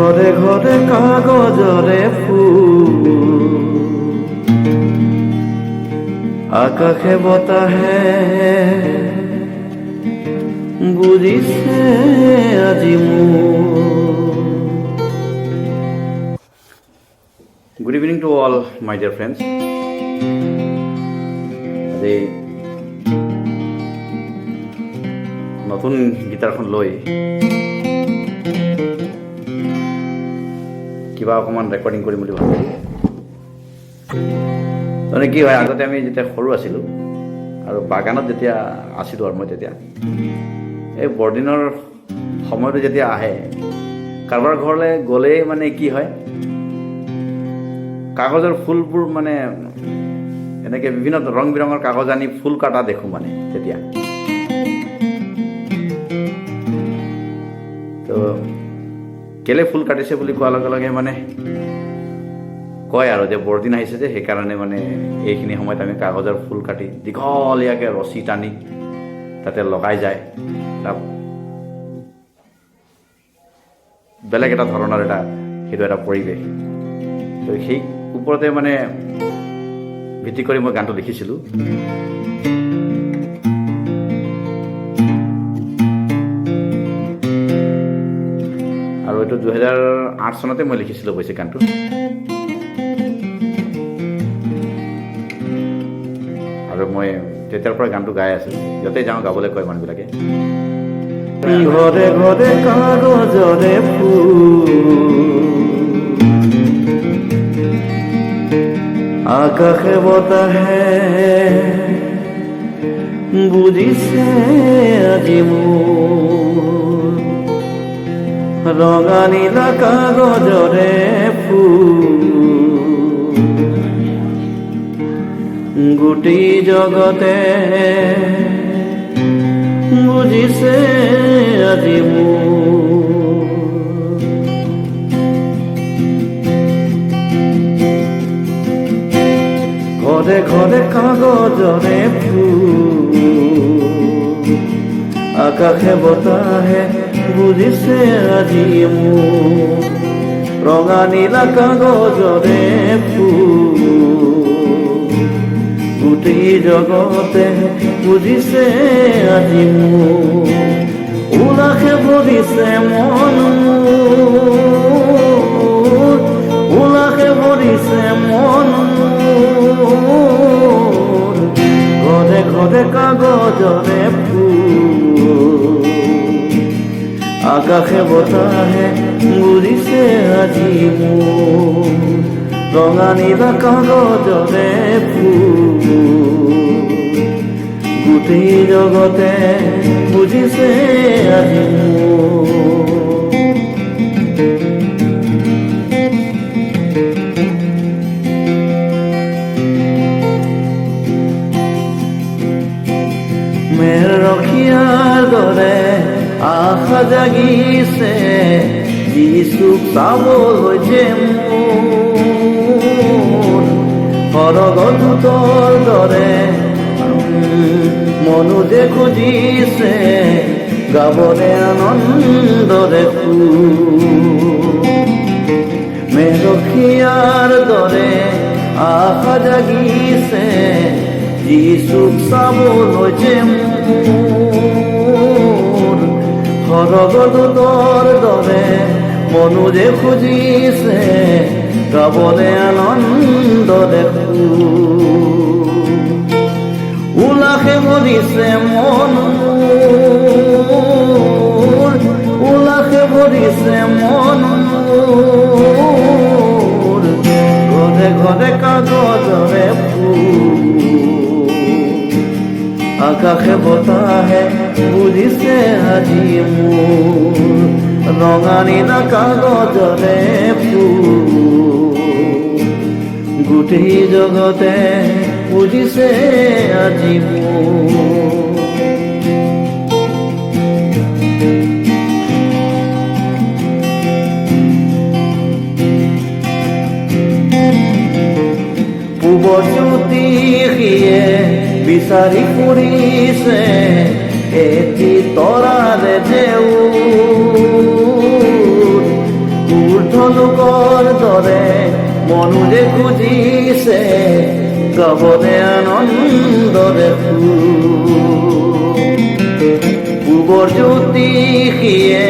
ঘৰে ঘৰে কাগজৰে ফুল, আকাশে বতাহে বুজিছে আজি মোৰ। Good evening to all my dear friends. আজি নতুন গীটাৰখন লৈ কিবা অকণমান ৰেকৰ্ডিং কৰিম বুলি ভাবিলোঁ। তাৰমানে কি হয়, আগতে আমি যেতিয়া সৰু আছিলোঁ আৰু বাগানত যেতিয়া আছিলোঁ আৰু মই তেতিয়া এই বৰদিনৰ সময়টো যেতিয়া আহে, কাৰোবাৰ ঘৰলৈ গ'লেই মানে কি হয়, কাগজৰ ফুলবোৰ মানে এনেকৈ বিভিন্ন ৰং বিৰঙৰ কাগজ আনি ফুল কাটা দেখোঁ মানে তেতিয়া। তো কেলে ফুল কাটিছে বুলি কোৱাৰ লগে লগে মানে কয় আৰু যে বৰদিন আহিছে যে সেইকাৰণে মানে এইখিনি সময়ত আমি কাগজৰ ফুল কাটি দীঘলীয়াকৈ ৰছী টানি তাতে লগাই যায়। এটা বেলেগ এটা ধৰণৰ সেইটো এটা পৰিৱেশ। তো সেই ওপৰতে মানে ভিত্তি কৰি মই গানটো লিখিছিলোঁ। আৰু এইটো 2008 চনতে মই লিখিছিলোঁ অৱশ্যে গানটো। আৰু মই তেতিয়াৰ পৰা গানটো গাই আছোঁ, য'তে যাওঁ গাবলৈ কয় মানুহবিলাকে। ঘৰে ঘৰে কাগজৰে ফুল, আকাশে বতাহে বুজিছে আজি মোৰ। ৰঙা নীলা কাগজৰে ফুল, গোটেই জগতে বুজিছে আজি মোৰ। ঘৰে ঘৰে কাগজৰে ফুল, আকাশে বতাহে বুজিছে আজি মোৰ। ৰঙা নীলা কাগজৰে ফুল, গোটেই জগতে বুজিছে আজি মোৰ। উলাসে ভৰিছে মন মোৰ, উলাসে ভৰিছে মন মোৰ। ঘৰে ঘৰে কাগজৰে ফুল, আকাশে বতাহে বুজিছে আজি মোৰ। ৰঙা নীলা কাগজৰে ফুল, গোটেই জগতে বুজিছে আজি মোৰ। মেৰ ৰখীয়াৰ দৰে আশা জাগিছে যিচুক চাবলৈ যে মোৰ। সৰগদূতৰ দৰে মনো যে খুজিছে গাবলে আনন্দৰে সুৰ। মেৰখীয়াৰ দৰে আশা জাগিছে যিচুক চাবলৈ যে মোৰ। সৰগদূতৰ দৰে মনো যে খুজিছে গাবলে আনন্দৰে সুৰ। উলাসে ভৰিছে মন মোৰ, উলাসে ভৰিছে মন মোৰ। ঘৰে ঘৰে কাগজৰে ফুল, আকাশে বতাহে বুজিছে আজি মোৰ। ৰঙা নীলা কাগজৰে ফুল, গোটেই জগতে বুজিছে আজি মোৰ। পূবৰ জ্যোতিষিয়ে বিচাৰি ফুৰিছে এটি তৰাৰে দেউল। মনো যে খুজিছে গাবলে আনন্দৰে পূবৰ জ্যোতি সিয়ে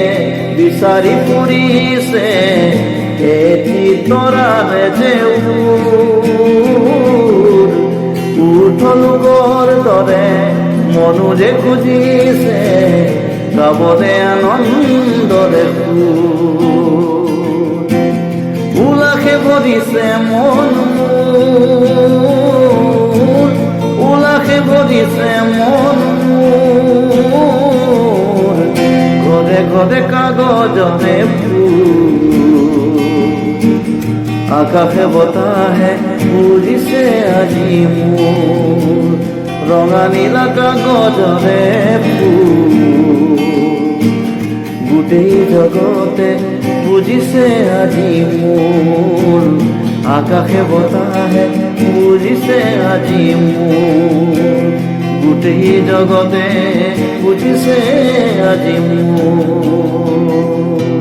বিচাৰি ফুৰিছে এটি তৰাৰে যে উঠলোকৰ দৰে মনো যে খুজিছে গাবলে আনন্দৰে উলাসে ভৰিছে মন উলাসে ভৰিছে মন ঘৰে ঘৰে কাগজৰে আকাশে বতাহে বুজিছে আজি মোৰ ৰঙা নীলা কাগজৰে গোটেই জগতে বুজিছে আজি মোৰ আকাশে বতাহে বুজিছে আজি মোৰ গোটেই জগতে বুজিছে আজি মোৰ